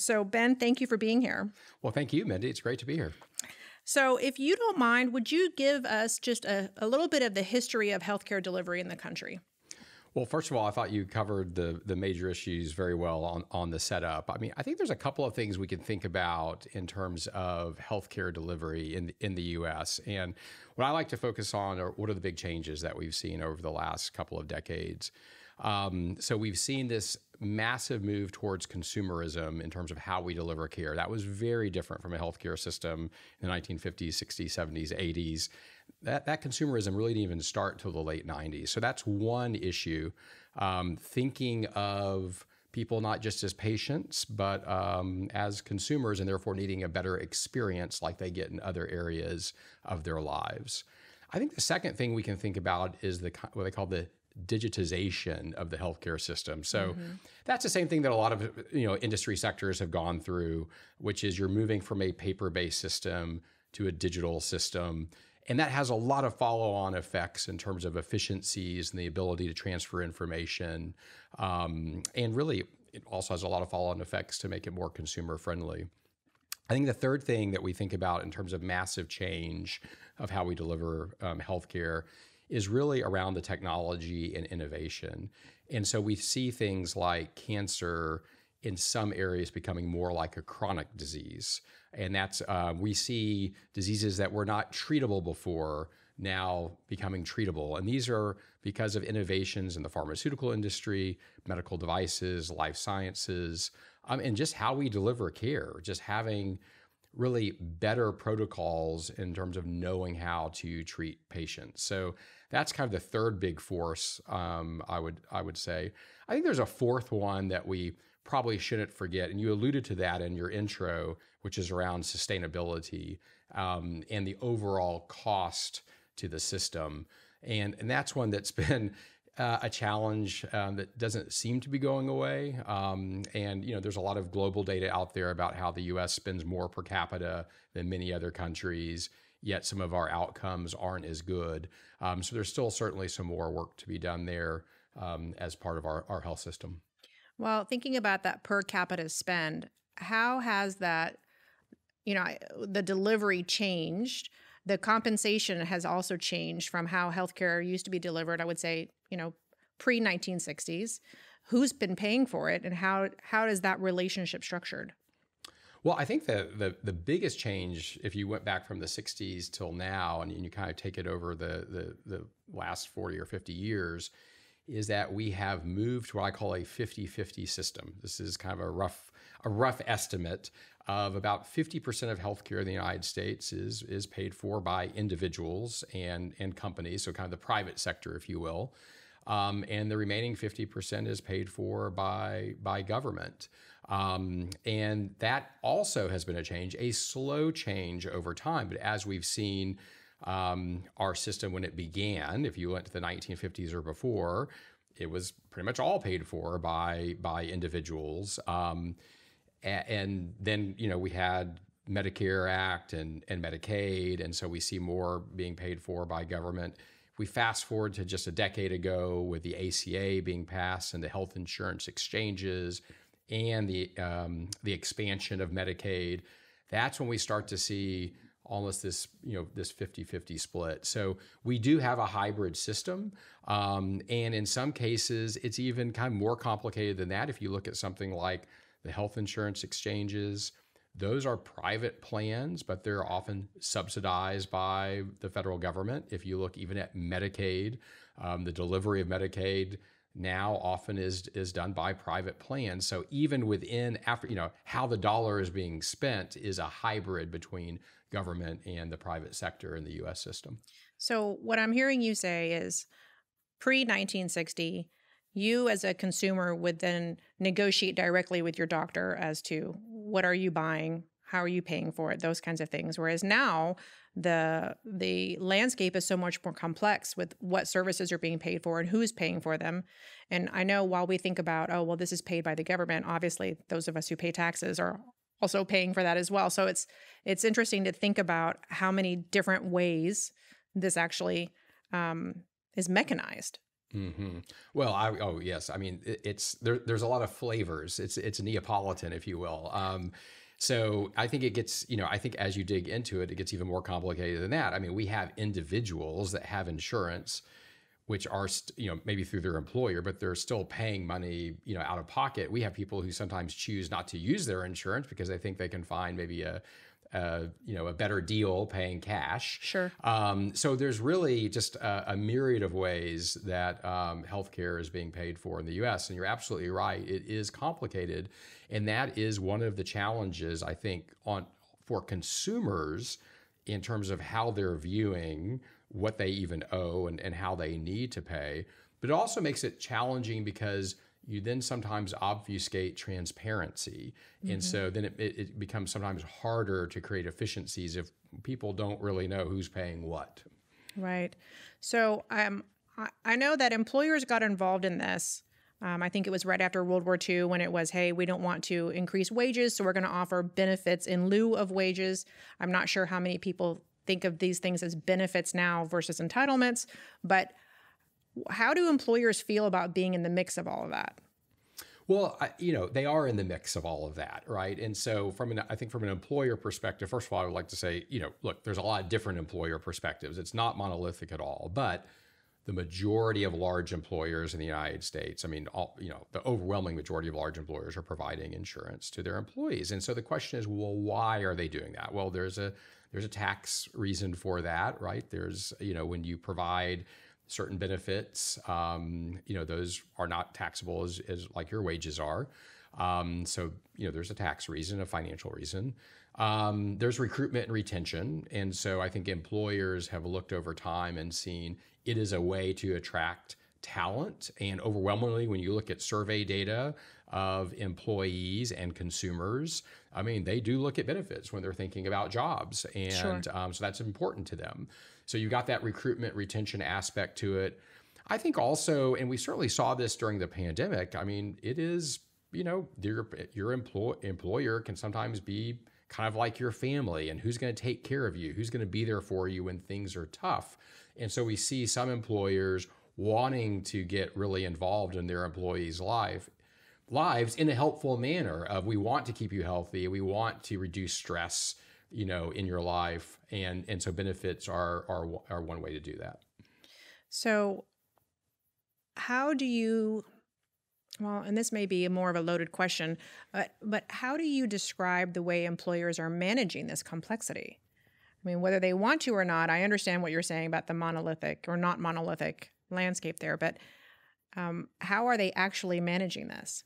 So Ben, thank you for being here. Well, thank you, Mindy. It's great to be here. So if you don't mind, would you give us just a little bit of the history of healthcare delivery in the country? Well, first of all, I thought you covered the major issues very well on the setup. I mean, I think there's a couple of things we can think about in terms of healthcare delivery in the U.S. And what I like to focus on are what are the big changes that we've seen over the last couple of decades. So we've seen this massive move towards consumerism in terms of how we deliver care. That was very different from a healthcare system in the 1950s, 60s, 70s, 80s. That consumerism really didn't even start till the late 90s. So that's one issue. Thinking of people not just as patients, but as consumers, and therefore needing a better experience like they get in other areas of their lives. I think the second thing we can think about is what they call the digitization of the healthcare system. So that's the same thing that a lot of industry sectors have gone through, which is you're moving from a paper-based system to a digital system. And that has a lot of follow-on effects in terms of efficiencies and the ability to transfer information. And really, it also has a lot of follow-on effects to make it more consumer-friendly. I think the third thing that we think about in terms of massive change of how we deliver healthcare is really around the technology and innovation. And so we see things like cancer in some areas becoming more like a chronic disease. And that's, we see diseases that were not treatable before now becoming treatable. And these are because of innovations in the pharmaceutical industry, medical devices, life sciences, and just how we deliver care, just having really better protocols in terms of knowing how to treat patients. So that's kind of the third big force, I would say. I think there's a fourth one that we probably shouldn't forget, and you alluded to that in your intro, which is around sustainability and the overall cost to the system. And that's one that's been a challenge that doesn't seem to be going away. And there's a lot of global data out there about how the U.S. spends more per capita than many other countries, yet some of our outcomes aren't as good. So there's still certainly some more work to be done there as part of our health system. Well, thinking about that per capita spend, how has that, the delivery changed? The compensation has also changed from how healthcare used to be delivered, I would say, pre-1960s. Who's been paying for it, and how is that relationship structured? Well, I think the biggest change, if you went back from the 60s till now, and you kind of take it over the last 40 or 50 years, is that we have moved to what I call a 50-50 system. This is kind of a rough estimate of about 50% of healthcare in the United States is paid for by individuals and companies, so kind of the private sector, if you will. And the remaining 50% is paid for by government. And that also has been a slow change over time. But as we've seen our system when it began, if you went to the 1950s or before, it was pretty much all paid for by individuals. And then, we had Medicare Act and Medicaid, and so we see more being paid for by government. We fast forward to just a decade ago with the ACA being passed and the health insurance exchanges and the expansion of Medicaid. That's when we start to see almost this 50-50 split. So we do have a hybrid system. And in some cases, it's even kind of more complicated than that. If you look at something like the health insurance exchanges, those are private plans, but they're often subsidized by the federal government. If you look even at Medicaid, the delivery of Medicaid now often is done by private plans. So even within how the dollar is being spent is a hybrid between government and the private sector in the U.S. system. So what I'm hearing you say is pre-1960, you as a consumer would then negotiate directly with your doctor as to what are you buying, how are you paying for it, those kinds of things. Whereas now the landscape is so much more complex with what services are being paid for and who's paying for them. And I know while we think about, this is paid by the government, obviously those of us who pay taxes are also paying for that as well. So it's interesting to think about how many different ways this actually is mechanized. Hmm. Well, oh yes, I mean it's there's a lot of flavors. It's Neapolitan, if you will. So I think it gets, I think as you dig into it, it gets even more complicated than that. I mean, we have individuals that have insurance, which are, maybe through their employer, but they're still paying money, out of pocket. We have people who sometimes choose not to use their insurance because they think they can find maybe a better deal paying cash. Sure. So there's really just a myriad of ways that healthcare is being paid for in the U.S. And you're absolutely right; it is complicated, and that is one of the challenges I think for consumers in terms of how they're viewing what they even owe and how they need to pay. But it also makes it challenging because you then sometimes obfuscate transparency. And so then it becomes sometimes harder to create efficiencies if people don't really know who's paying what. Right. So I know that employers got involved in this. I think it was right after World War II when it was, hey, we don't want to increase wages, so we're going to offer benefits in lieu of wages. I'm not sure how many people think of these things as benefits now versus entitlements, but how do employers feel about being in the mix of all of that? Well, they are in the mix of all of that, right? And so I think from an employer perspective, first of all, I would like to say, look, there's a lot of different employer perspectives. It's not monolithic at all, but the majority of large employers in the United States, I mean, the overwhelming majority of large employers are providing insurance to their employees. And so the question is, well, why are they doing that? Well, there's a tax reason for that, right? There's, when you provide certain benefits, those are not taxable as like your wages are. So, there's a tax reason, a financial reason. There's recruitment and retention. And so I think employers have looked over time and seen it is a way to attract talent. And overwhelmingly, when you look at survey data of employees and consumers, I mean, they do look at benefits when they're thinking about jobs. And Sure. So that's important to them. So you got that recruitment retention aspect to it. I think also, and we certainly saw this during the pandemic, I mean, it is, your employer can sometimes be kind of like your family, and who's going to take care of you, who's going to be there for you when things are tough. And so we see some employers wanting to get really involved in their employees' lives in a helpful manner of, we want to keep you healthy, we want to reduce stress, in your life. And so benefits are one way to do that. So how do you, well, and this may be more of a loaded question, but how do you describe the way employers are managing this complexity? I mean, whether they want to or not, I understand what you're saying about the monolithic or not monolithic landscape there, but how are they actually managing this?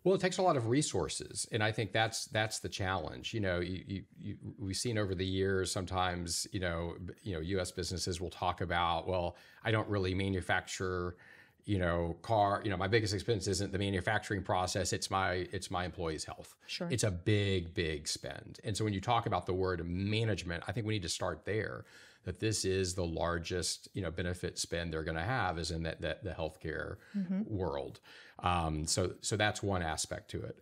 Well, it takes a lot of resources, and I think that's the challenge. We've seen over the years sometimes, U.S. businesses will talk about, well, I don't really manufacture, car. My biggest expense isn't the manufacturing process; it's my employees' health. Sure. It's a big spend, and so when you talk about the word management, I think we need to start there. That this is the largest, benefit spend they're going to have is in the healthcare world. So that's one aspect to it.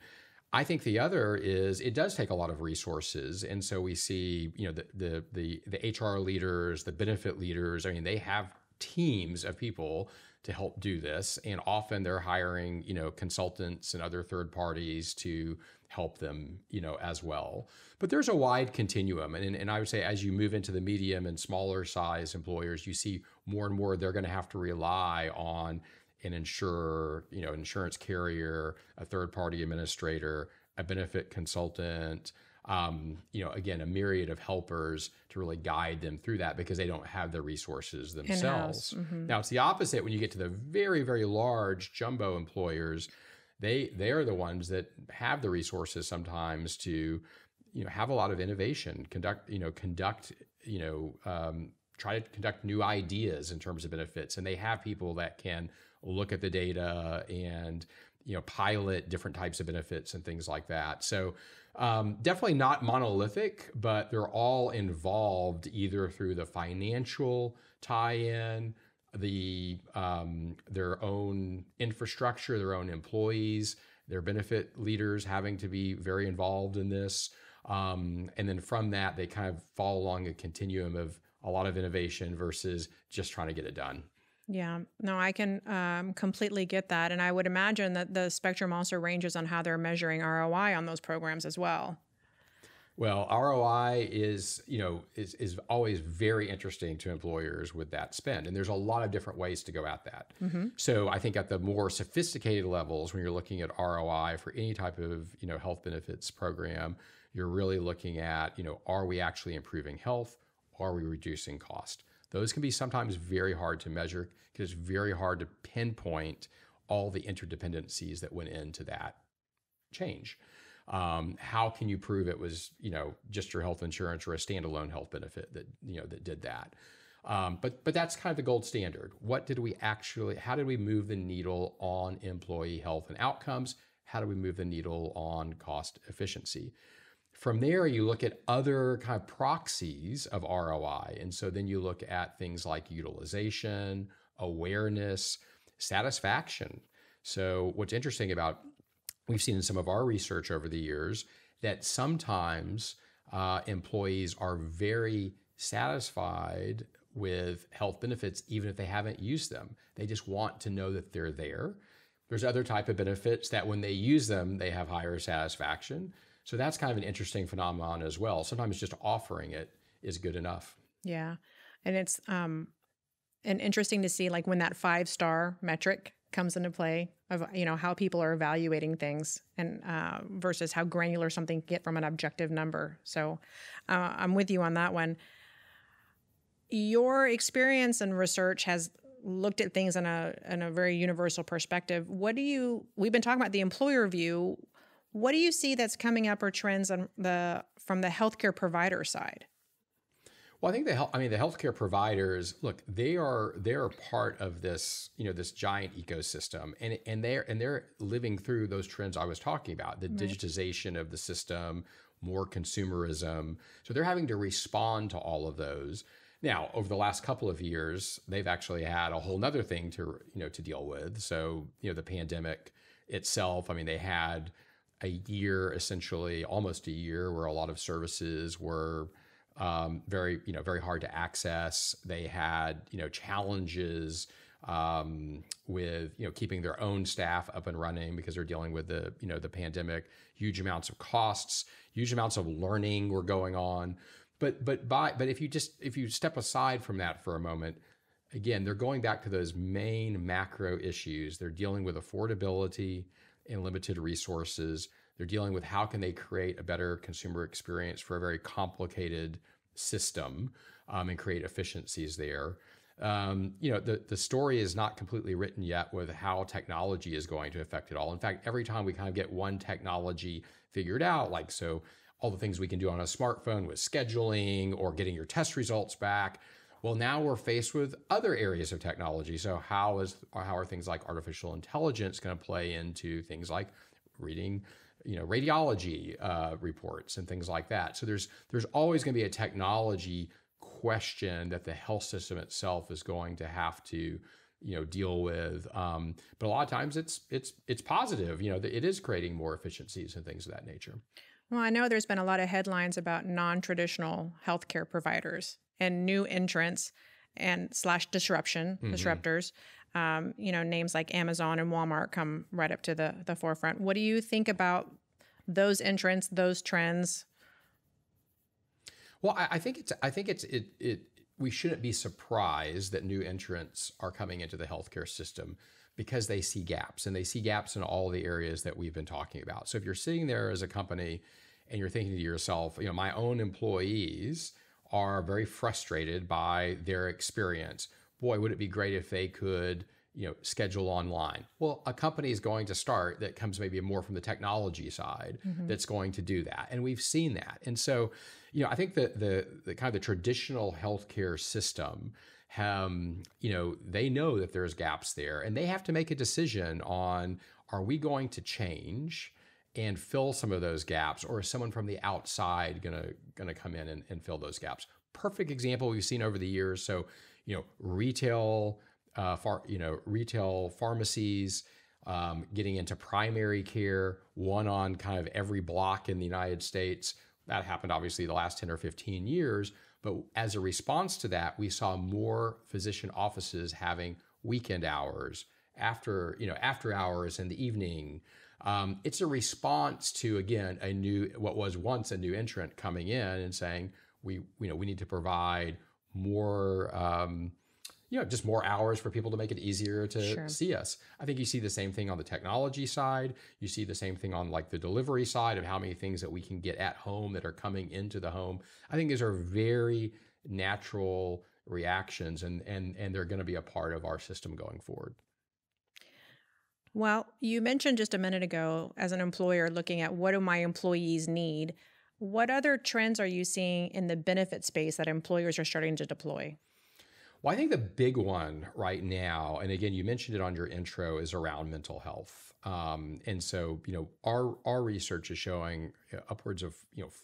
I think the other is it does take a lot of resources, and so we see, the HR leaders, the benefit leaders. I mean, they have teams of people to help do this, and often they're hiring, consultants and other third parties to help them, as well. But there's a wide continuum. And I would say as you move into the medium and smaller size employers, you see more and more they're going to have to rely on an insurer, insurance carrier, a third party administrator, a benefit consultant, again, a myriad of helpers to really guide them through that because they don't have the resources themselves. Now, it's the opposite when you get to the very, very large jumbo employers. They are the ones that have the resources sometimes to, have a lot of innovation, try to conduct new ideas in terms of benefits. And they have people that can look at the data and, pilot different types of benefits and things like that. So definitely not monolithic, but they're all involved either through the financial tie-in, their own infrastructure, their own employees, their benefit leaders having to be very involved in this. And then from that, they kind of fall along a continuum of a lot of innovation versus just trying to get it done. Yeah, no, I can completely get that. And I would imagine that the spectrum also ranges on how they're measuring ROI on those programs as well. Well, ROI is always very interesting to employers with that spend, and there's a lot of different ways to go at that. So I think at the more sophisticated levels, when you're looking at ROI for any type of health benefits program, you're really looking at are we actually improving health? Are we reducing cost? Those can be sometimes very hard to measure because it's very hard to pinpoint all the interdependencies that went into that change. How can you prove it was, just your health insurance or a standalone health benefit that did that? But that's kind of the gold standard. How did we move the needle on employee health and outcomes? How do we move the needle on cost efficiency? From there, you look at other kind of proxies of ROI. And so then you look at things like utilization, awareness, satisfaction. So what's interesting about we've seen in some of our research over the years that sometimes employees are very satisfied with health benefits, even if they haven't used them. They just want to know that they're there. There's other type of benefits that when they use them, they have higher satisfaction. So that's kind of an interesting phenomenon as well. Sometimes just offering it is good enough. Yeah. And it's and interesting to see like when that 5-star metric comes into play of, how people are evaluating things and versus how granular something can get from an objective number. So I'm with you on that one. Your experience and research has looked at things in a very universal perspective. We've been talking about the employer view. What do you see that's coming up or trends from the healthcare provider side? Well, I think the healthcare providers, look, they're part of this, this giant ecosystem, and they're living through those trends I was talking about, the digitization of the system, more consumerism. So they're having to respond to all of those. Now, over the last couple of years, they've actually had a whole nother thing to deal with. So, the pandemic itself, they had a year, essentially almost a year, where a lot of services were very hard to access. They had, challenges with, keeping their own staff up and running because they're dealing with the pandemic. Huge amounts of costs, huge amounts of learning were going on. But if you step aside from that for a moment, again, they're going back to those main macro issues. They're dealing with affordability and limited resources. They're dealing with how can they create a better consumer experience for a very complicated system and create efficiencies there. The story is not completely written yet with how technology is going to affect it all. In fact, every time we kind of get one technology figured out, like so all the things we can do on a smartphone with scheduling or getting your test results back, well, now we're faced with other areas of technology. So how are things like artificial intelligence going to play into things like reading, radiology reports and things like that? So there's always going to be a technology question that the health system itself is going to have to deal with. But a lot of times it's positive. It is creating more efficiencies and things of that nature. Well, I know there's been a lot of headlines about non-traditional healthcare providers and new entrants and disruptors. Names like Amazon and Walmart come right up to the forefront. What do you think about those entrants, those trends? Well, I think we shouldn't be surprised that new entrants are coming into the healthcare system because they see gaps, and they see gaps in all the areas that we've been talking about. So if you're sitting there as a company and you're thinking to yourself, my own employees are very frustrated by their experience. Boy, would it be great if they could, schedule online. Well, a company is going to start that comes maybe more from the technology side that's going to do that. And we've seen that. And so, I think that the kind of the traditional healthcare system, they know that there's gaps there, and they have to make a decision on, are we going to change and fill some of those gaps, or is someone from the outside gonna come in and fill those gaps? Perfect example we've seen over the years. So, retail pharmacies, getting into primary care, one on kind of every block in the United States. That happened obviously the last 10 or 15 years. But as a response to that, we saw more physician offices having weekend hours, after hours in the evening. It's a response to, again, what was once a new entrant coming in and saying, we need to provide more, just more hours for people to make it easier to see us. I think you see the same thing on the technology side. You see the same thing on like the delivery side of how many things that we can get at home that are coming into the home. I think these are very natural reactions, and they're going to be a part of our system going forward. Well, you mentioned just a minute ago, as an employer looking at what do my employees need, what other trends are you seeing in the benefit space that employers are starting to deploy? Well, I think the big one right now, and again, you mentioned it on your intro, is around mental health. And so, our research is showing upwards of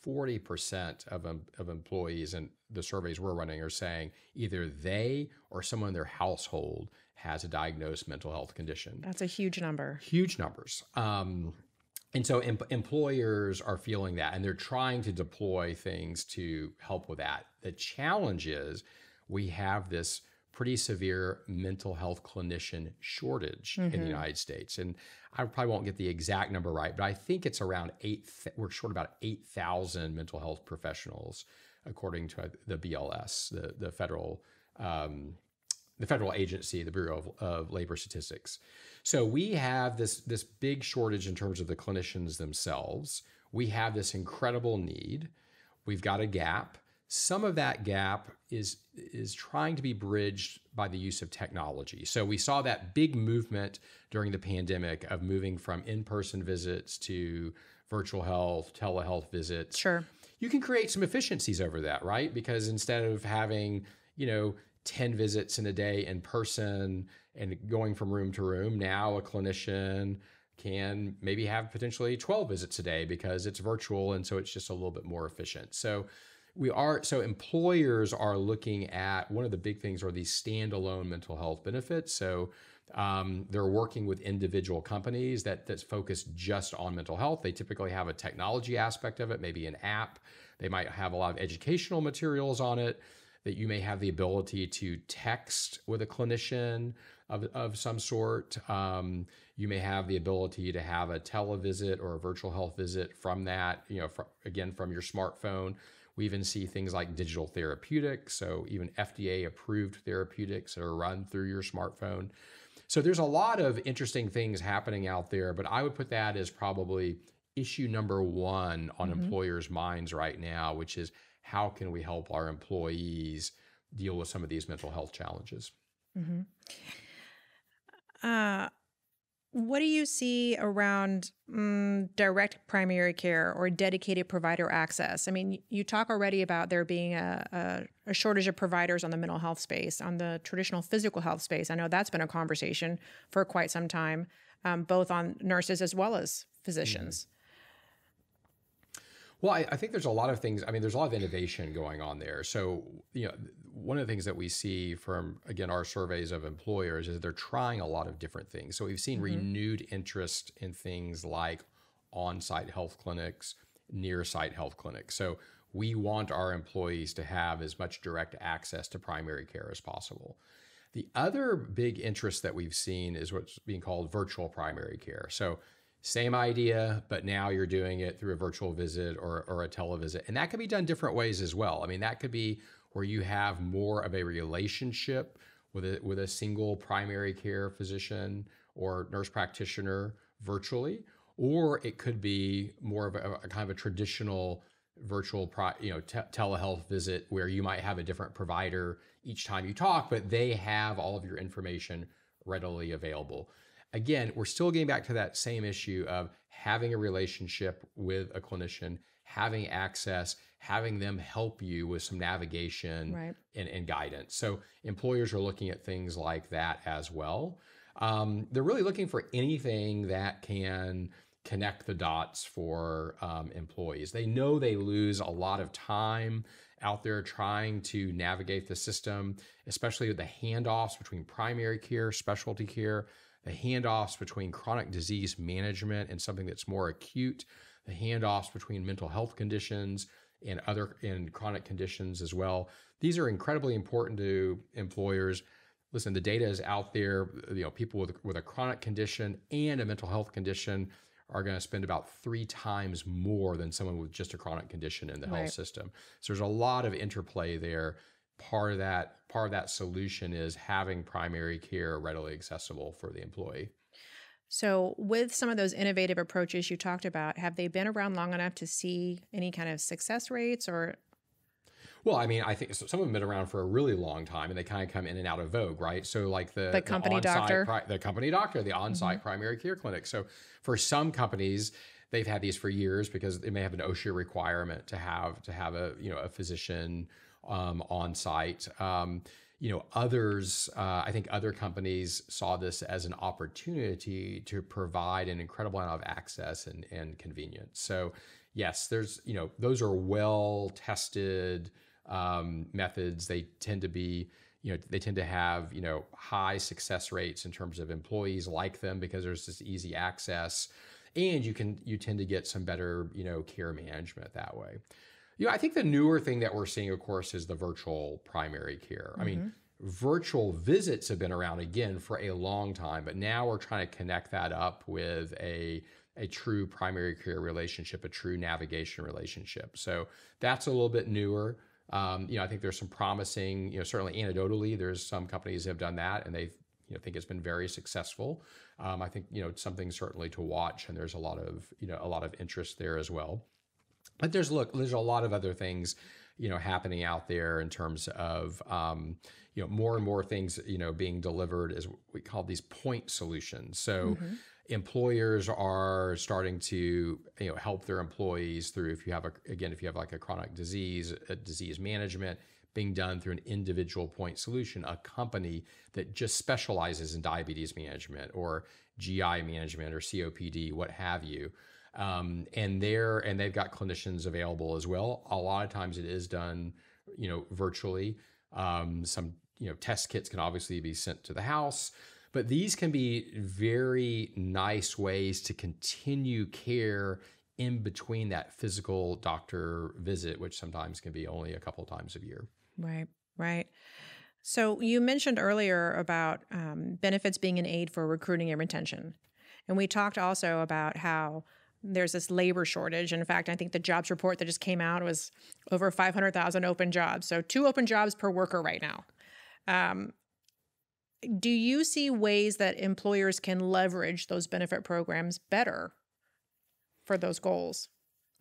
40% of employees, and the surveys we're running are saying either they or someone in their household has a diagnosed mental health condition. That's a huge number. Huge numbers. And so employers are feeling that, and they're trying to deploy things to help with that. The challenge is we have this pretty severe mental health clinician shortage in the United States. And I probably won't get the exact number right, but I think it's around we're short about 8,000 mental health professionals, according to the BLS, the federal agency, the Bureau of Labor Statistics. So we have this big shortage in terms of the clinicians themselves. We have this incredible need. We've got a gap. Some of that gap is trying to be bridged by the use of technology. So we saw that big movement during the pandemic of moving from in-person visits to virtual health, telehealth visits. Sure. You can create some efficiencies over that, right? Because instead of having, 10 visits in a day in person and going from room to room, now a clinician can maybe have potentially 12 visits a day because it's virtual, and so it's just a little bit more efficient. So employers are looking at, one of the big things are these standalone mental health benefits. So they're working with individual companies that's focused just on mental health. They typically have a technology aspect of it, maybe an app. They might have a lot of educational materials on it, that you may have the ability to text with a clinician of some sort. You may have the ability to have a televisit or a virtual health visit from that, from your smartphone. We even see things like digital therapeutics, so even FDA approved therapeutics that are run through your smartphone. So there's a lot of interesting things happening out there, but I would put that as probably issue number one on employers' minds right now, which is how can we help our employees deal with some of these mental health challenges? What do you see around direct primary care or dedicated provider access? I mean, you talk already about there being a shortage of providers on the mental health space, on the traditional physical health space. I know that's been a conversation for quite some time, both on nurses as well as physicians. Well, I think there's a lot of things. I mean, there's a lot of innovation going on there. So, one of the things that we see from, again, our surveys of employers is they're trying a lot of different things. So we've seen renewed interest in things like on-site health clinics, near-site health clinics. So we want our employees to have as much direct access to primary care as possible. The other big interest that we've seen is what's being called virtual primary care. So same idea, but now you're doing it through a virtual visit or a televisit. And that can be done different ways as well. I mean, that could be where you have more of a relationship with a single primary care physician or nurse practitioner virtually, or it could be more of a kind of a traditional virtual telehealth visit where you might have a different provider each time you talk, but they have all of your information readily available. Again, we're still getting back to that same issue of having a relationship with a clinician, having access, having them help you with some navigation and guidance. So employers are looking at things like that as well. They're really looking for anything that can connect the dots for employees. They know they lose a lot of time out there trying to navigate the system, especially with the handoffs between primary care, specialty care, the handoffs between chronic disease management and something that's more acute, the handoffs between mental health conditions and chronic conditions as well. These are incredibly important to employers. listen, the data is out there. People with a chronic condition and a mental health condition are going to spend about 3 times more than someone with just a chronic condition in the health system. So there's a lot of interplay there. Part of that solution is having primary care readily accessible for the employee. So with some of those innovative approaches you talked about, have they been around long enough to see any kind of success rates or? Well, I mean, I think some of them have been around for a really long time, and they kind of come in and out of vogue, right? So like the company doctor, the on-site primary care clinic. So for some companies, they've had these for years because they may have an OSHA requirement to have a physician on site. Others, I think other companies saw this as an opportunity to provide an incredible amount of access and convenience. So yes, those are well tested methods. They tend to be, they tend to have, high success rates in terms of employees like them because there's this easy access, and you tend to get some better, care management that way. I think the newer thing that we're seeing, of course, is the virtual primary care. I mean, virtual visits have been around again for a long time, but now we're trying to connect that up with a true primary care relationship, a true navigation relationship. So that's a little bit newer. I think there's some promising, certainly anecdotally, there's some companies that have done that and they think it's been very successful. I think, something certainly to watch, and there's a lot of interest there as well. But there's a lot of other things, happening out there in terms of, more and more things, being delivered as we call these point solutions. So employers are starting to, help their employees through, if you have like a chronic disease, disease management being done through an individual point solution, a company that just specializes in diabetes management or GI management or COPD, what have you. And they've got clinicians available as well. A lot of times it is done, virtually. Some, test kits can obviously be sent to the house, but these can be very nice ways to continue care in between that physical doctor visit, which sometimes can be only a couple times a year. Right. So you mentioned earlier about benefits being an aid for recruiting and retention. And we talked also about how there's this labor shortage. In fact, I think the jobs report that just came out was over 500,000 open jobs. So 2 open jobs per worker right now. Do you see ways that employers can leverage those benefit programs better for those goals?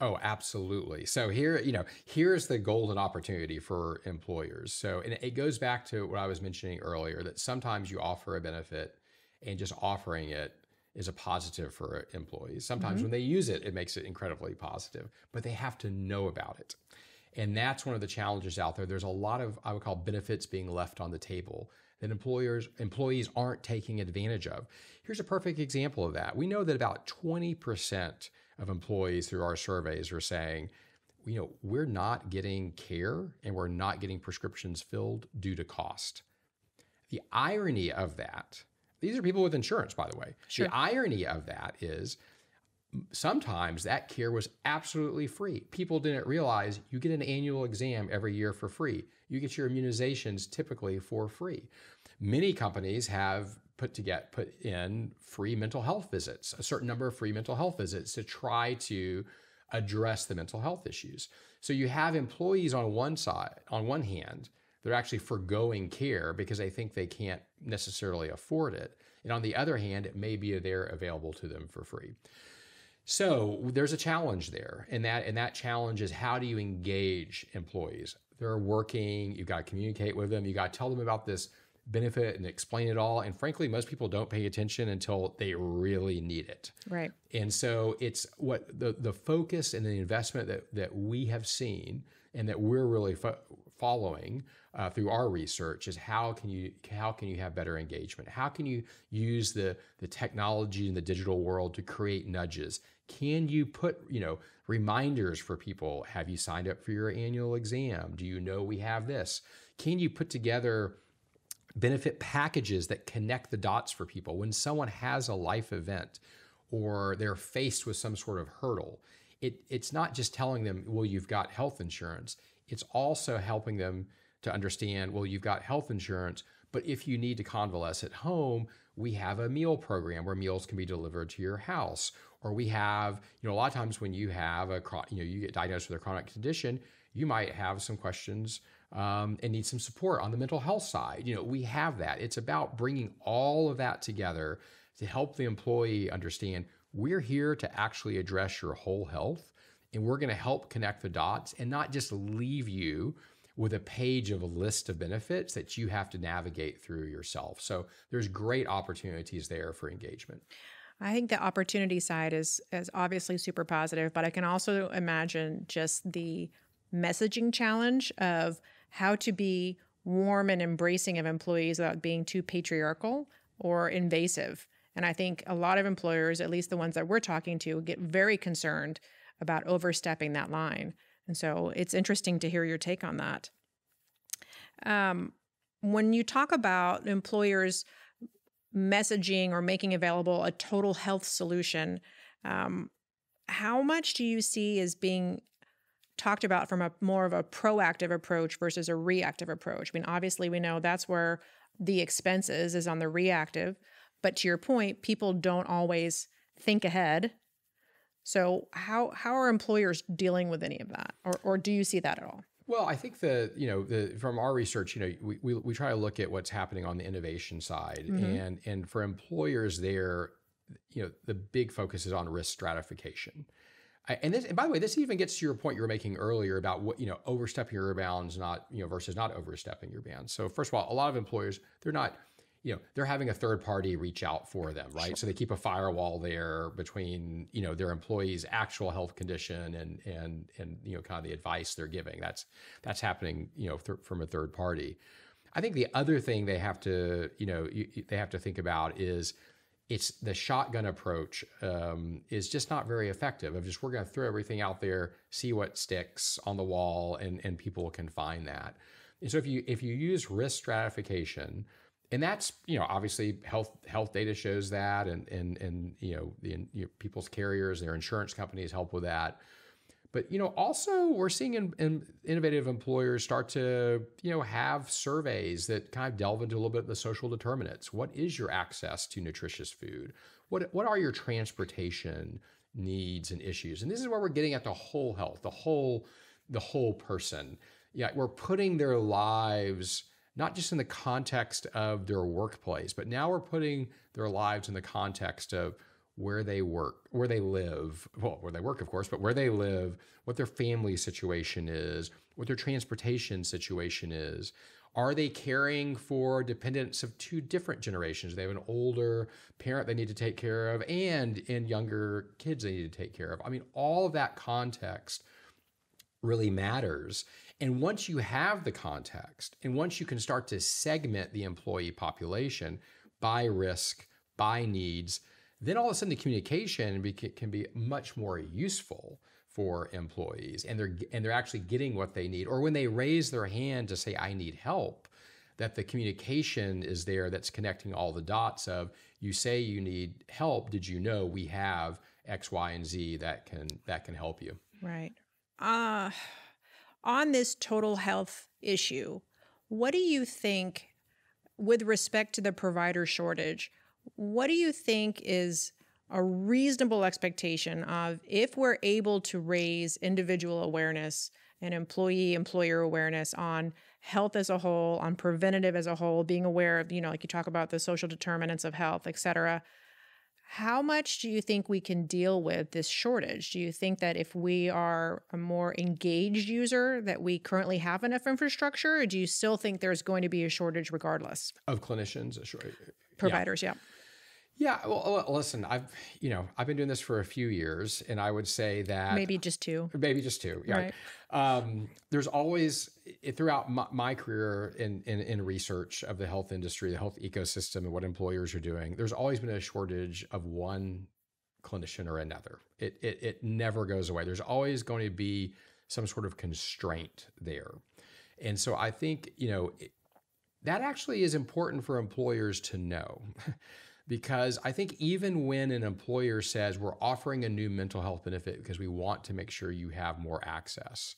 Oh, absolutely. So here's the golden opportunity for employers. So, and it goes back to what I was mentioning earlier, that sometimes you offer a benefit and just offering it is a positive for employees. Sometimes when they use it, it makes it incredibly positive, but they have to know about it. And that's one of the challenges out there. There's a lot of, I would call, benefits being left on the table that employees aren't taking advantage of. Here's a perfect example of that. We know that about 20% of employees through our surveys are saying, we're not getting care and we're not getting prescriptions filled due to cost. The irony of that, these are people with insurance, by the way. Sure. The irony of that is sometimes that care was absolutely free. People didn't realize you get an annual exam every year for free. You get your immunizations typically for free. Many companies have put in free mental health visits, a certain number of free mental health visits to try to address the mental health issues. So you have employees on one hand, they're actually forgoing care because they think they can't necessarily afford it. And on the other hand, it may be there available to them for free. So there's a challenge there. And that challenge is, how do you engage employees? They're working, you've got to communicate with them, you got to tell them about this benefit and explain it all. And frankly, most people don't pay attention until they really need it. Right. And so it's what the focus and the investment that we have seen and that we're really following through our research is how can you have better engagement? How can you use the technology in the digital world to create nudges? Can you put reminders for people? Have you signed up for your annual exam? Do you know we have this? Can you put together benefit packages that connect the dots for people when someone has a life event or they're faced with some sort of hurdle? It's not just telling them, well, you've got health insurance. It's also helping them to understand, well, you've got health insurance, but if you need to convalesce at home, we have a meal program where meals can be delivered to your house. Or we have, a lot of times when you have you get diagnosed with a chronic condition, you might have some questions and need some support on the mental health side. We have that. It's about bringing all of that together to help the employee understand we're here to actually address your whole health, and we're going to help connect the dots and not just leave you with a page of a list of benefits that you have to navigate through yourself. So there's great opportunities there for engagement. I think the opportunity side is obviously super positive, but I can also imagine just the messaging challenge of how to be warm and embracing of employees without being too patriarchal or invasive. And I think a lot of employers, at least the ones that we're talking to, get very concerned about overstepping that line. And so it's interesting to hear your take on that. When you talk about employers messaging or making available a total health solution, how much do you see as being talked about from a more of a proactive approach versus a reactive approach? I mean, obviously we know that's where the expenses is on the reactive, but to your point, people don't always think ahead. So how are employers dealing with any of that, or do you see that at all? Well, I think from our research, we try to look at what's happening on the innovation side, and for employers there, the big focus is on risk stratification. And by the way, this even gets to your point you were making earlier about what, overstepping your bounds, versus not overstepping your bounds. So first of all, a lot of employers, they're not, they're having a third party reach out for them, right? Sure. So they keep a firewall there between, their employees' actual health condition and kind of the advice they're giving. That's happening, from a third party. I think the other thing they have to, they have to think about is it's the shotgun approach is just not very effective. Of just, we're going to throw everything out there, see what sticks on the wall, and people can find that. And so if you use risk stratification, and that's, obviously health data shows that, and people's carriers, their insurance companies help with that. But, also we're seeing innovative employers start to, have surveys that kind of delve into a little bit of the social determinants. What is your access to nutritious food? What are your transportation needs and issues? And this is where we're getting at the whole health, the whole person. Yeah, we're putting their lives not just in the context of their workplace, but now we're putting their lives in the context of where they work, where they live, well, where they work, of course, but where they live, what their family situation is, what their transportation situation is. Are they caring for dependents of two different generations? They have an older parent they need to take care of and younger kids they need to take care of. I mean, all of that context really matters. And once you have the context, and once you can start to segment the employee population by risk, by needs, then all of a sudden the communication can be much more useful for employees, and they're actually getting what they need. Or when they raise their hand to say, I need help, that the communication is there that's connecting all the dots of, you say you need help, did you know we have X, Y, and Z that can help you? Right. On this total health issue, what do you think, with respect to the provider shortage, what do you think is a reasonable expectation of, if we're able to raise individual awareness and employer awareness on health as a whole, on preventative as a whole, being aware of, like you talk about the social determinants of health, et cetera, how much do you think we can deal with this shortage? Do you think that if we are a more engaged user, that we currently have enough infrastructure, or do you still think there's going to be a shortage regardless? Of clinicians, sure. Providers, yeah. Yeah, well, listen, I've been doing this for a few years, and I would say that maybe just two, yeah. Right. There's always, throughout my career in research of the health industry, the health ecosystem, and what employers are doing, there's always been a shortage of one clinician or another. It never goes away. There's always going to be some sort of constraint there, and so I think that actually is important for employers to know. Because I think even when an employer says, we're offering a new mental health benefit because we want to make sure you have more access,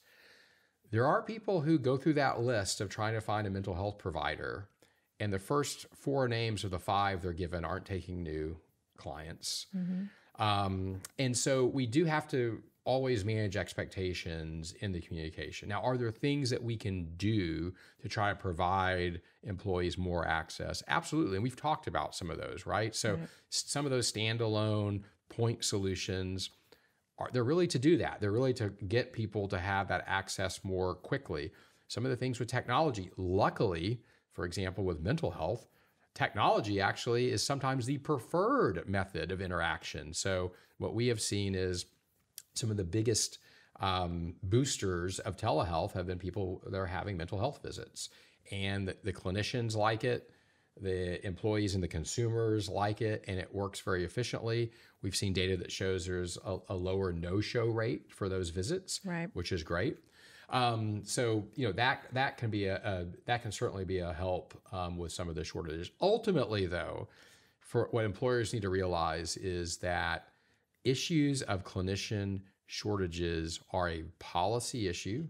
There are people who go through that list of trying to find a mental health provider, and the first 4 names of the 5 they're given aren't taking new clients. And so we do have to always manage expectations in the communication. Now, are there things that we can do to try to provide employees more access? Absolutely. And we've talked about some of those, right? So some of those standalone point solutions, they're really to do that. They're really to get people to have that access more quickly. Some of the things with technology, luckily, for example, with mental health, technology actually is sometimes the preferred method of interaction. So what we have seen is some of the biggest boosters of telehealth have been people that are having mental health visits. And the clinicians like it, the employees and the consumers like it, and it works very efficiently. We've seen data that shows there's a lower no-show rate for those visits, which is great. So that can certainly be a help with some of the shortages. Ultimately, though, for what employers need to realize is that issues of clinician shortages are a policy issue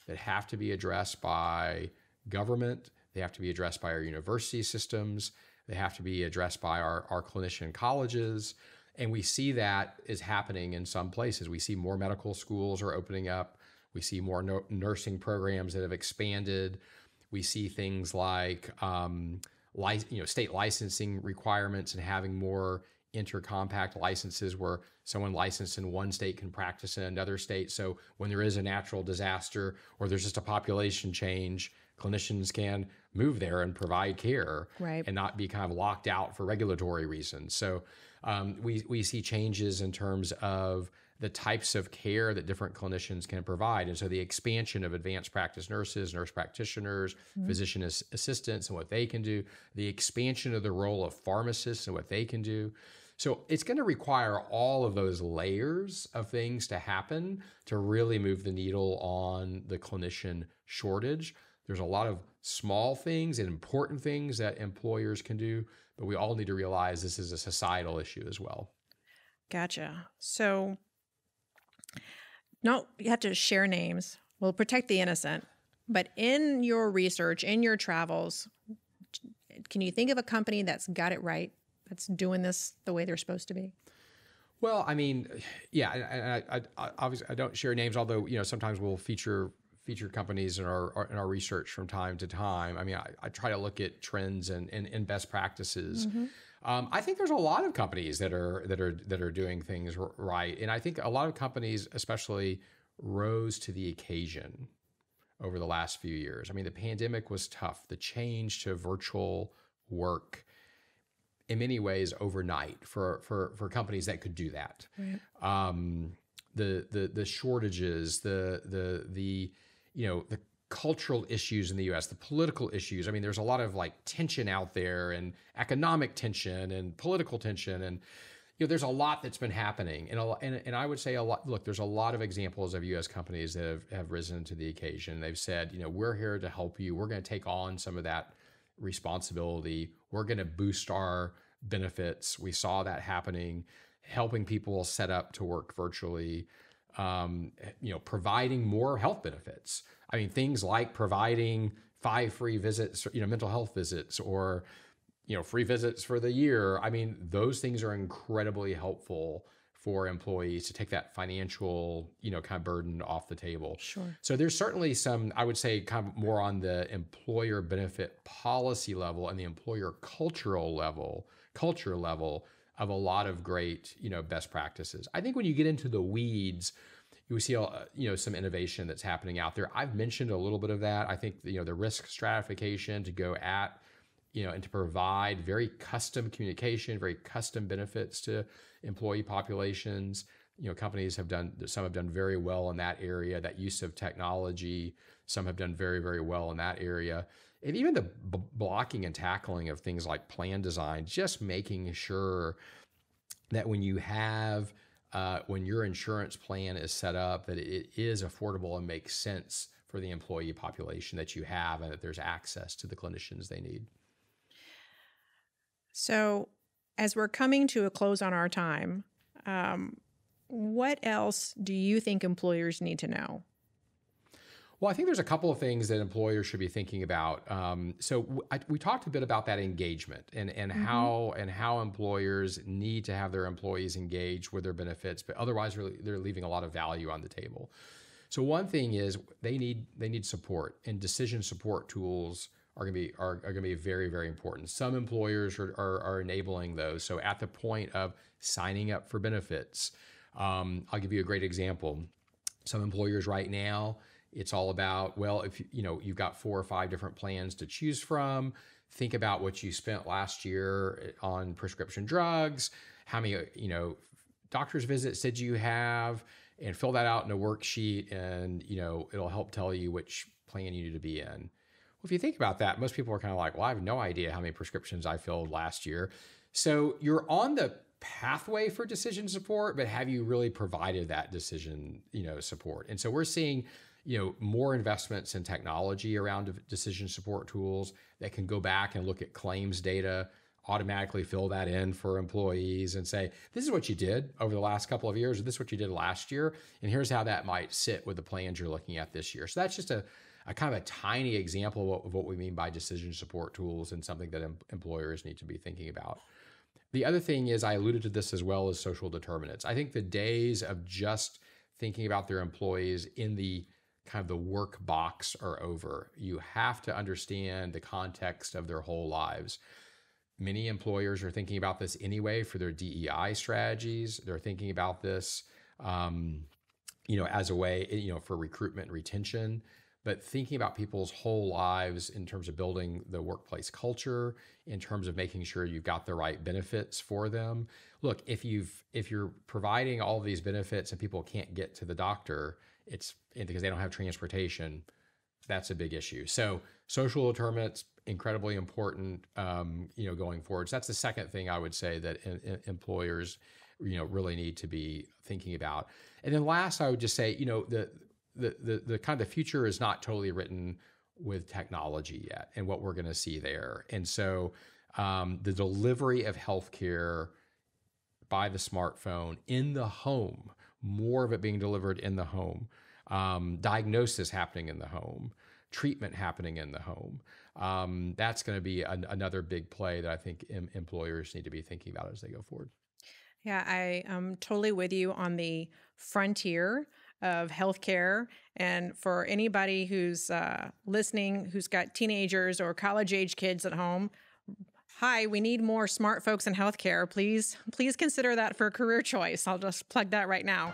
that have to be addressed by government. They have to be addressed by our university systems. They have to be addressed by our clinician colleges. And we see that is happening in some places. We see more medical schools are opening up. We see more nursing programs that have expanded. We see things like state licensing requirements and having more intercompact licenses where someone licensed in one state can practice in another state. So when there is a natural disaster or there's just a population change, clinicians can move there and provide care and not be kind of locked out for regulatory reasons. So we see changes in terms of the types of care that different clinicians can provide. And so the expansion of advanced practice nurses, nurse practitioners, physician assistants and what they can do, the expansion of the role of pharmacists and what they can do. So it's going to require all of those layers of things to happen to really move the needle on the clinician shortage. There's a lot of small things and important things that employers can do, but we all need to realize this is a societal issue as well. Gotcha. So no, you have to share names. We'll protect the innocent. But in your research, in your travels, can you think of a company that's got it right, that's doing this the way they're supposed to be? Well, I mean, yeah, I obviously I don't share names, although sometimes we'll feature companies in our research from time to time. I mean, I try to look at trends and best practices. I think there's a lot of companies that are doing things right, and I think a lot of companies, especially, rose to the occasion over the last few years. I mean, the pandemic was tough. The change to virtual work, in many ways, overnight for companies that could do that. The shortages, the cultural issues in the U.S., the political issues. I mean, there's a lot of tension out there, and economic tension and political tension, and there's a lot that's been happening. And I would say a lot. Look, there's a lot of examples of U.S. companies that have risen to the occasion. They've said, we're here to help you. We're going to take on some of that responsibility. We're going to boost our benefits. We saw that happening, helping people set up to work virtually. Providing more health benefits. I mean, things like providing 5 free visits, mental health visits, or, free visits for the year. I mean, those things are incredibly helpful for employees to take that financial, kind of burden off the table. Sure. So there's certainly some, I would say, kind of more on the employer benefit policy level and the employer culture level of a lot of great, best practices. I think when you get into the weeds, you see, some innovation that's happening out there. I've mentioned a little bit of that. I think, the risk stratification to go at, and to provide very custom communication, very custom benefits to employee populations. Companies some have done very well in that area, that use of technology. Some have done very, very well in that area. And even the blocking and tackling of things like plan design, just making sure that when you have, when your insurance plan is set up, that it is affordable and makes sense for the employee population that you have, and that there's access to the clinicians they need. So as we're coming to a close on our time, what else do you think employers need to know? Well, I think there's a couple of things that employers should be thinking about. We talked a bit about that engagement and how employers need to have their employees engaged with their benefits, but otherwise they're leaving a lot of value on the table. So one thing is they need support, and decision support tools are going to be very, very important. Some employers are enabling those. So at the point of signing up for benefits, I'll give you a great example. Some employers right now, it's all about, well, if you've got 4 or 5 different plans to choose from, think about what you spent last year on prescription drugs, how many doctor's visits did you have, and fill that out in a worksheet, and it'll help tell you which plan you need to be in. Well, if you think about that, most people are kind of like, well, I have no idea how many prescriptions I filled last year. So you're on the pathway for decision support, but have you really provided that decision support? And so we're seeing more investments in technology around decision support tools that can go back and look at claims data, automatically fill that in for employees and say, this is what you did over the last couple of years, or this is what you did last year, and here's how that might sit with the plans you're looking at this year. So that's just a kind of a tiny example of what we mean by decision support tools, and something that employers need to be thinking about. The other thing is, I alluded to this as well, as social determinants. I think the days of just thinking about their employees in the kind of the work box are over. You have to understand the context of their whole lives. Many employers are thinking about this anyway for their DEI strategies. They're thinking about this, as a way, for recruitment and retention. But thinking about people's whole lives in terms of building the workplace culture, in terms of making sure you've got the right benefits for them. Look, if you're providing all of these benefits and people can't get to the doctor, it's because they don't have transportation. That's a big issue. So social determinants, incredibly important, going forward. So that's the second thing I would say that employers, really need to be thinking about. And then last, I would just say, the kind of the future is not totally written with technology yet, and what we're going to see there. And so the delivery of healthcare by the smartphone in the home, more of it being delivered in the home, diagnosis happening in the home, treatment happening in the home. That's going to be another big play that I think employers need to be thinking about as they go forward. Yeah, I am totally with you on the frontier of healthcare. And for anybody who's listening, who's got teenagers or college-age kids at home, hi, we need more smart folks in healthcare. Please consider that for a career choice. I'll just plug that right now.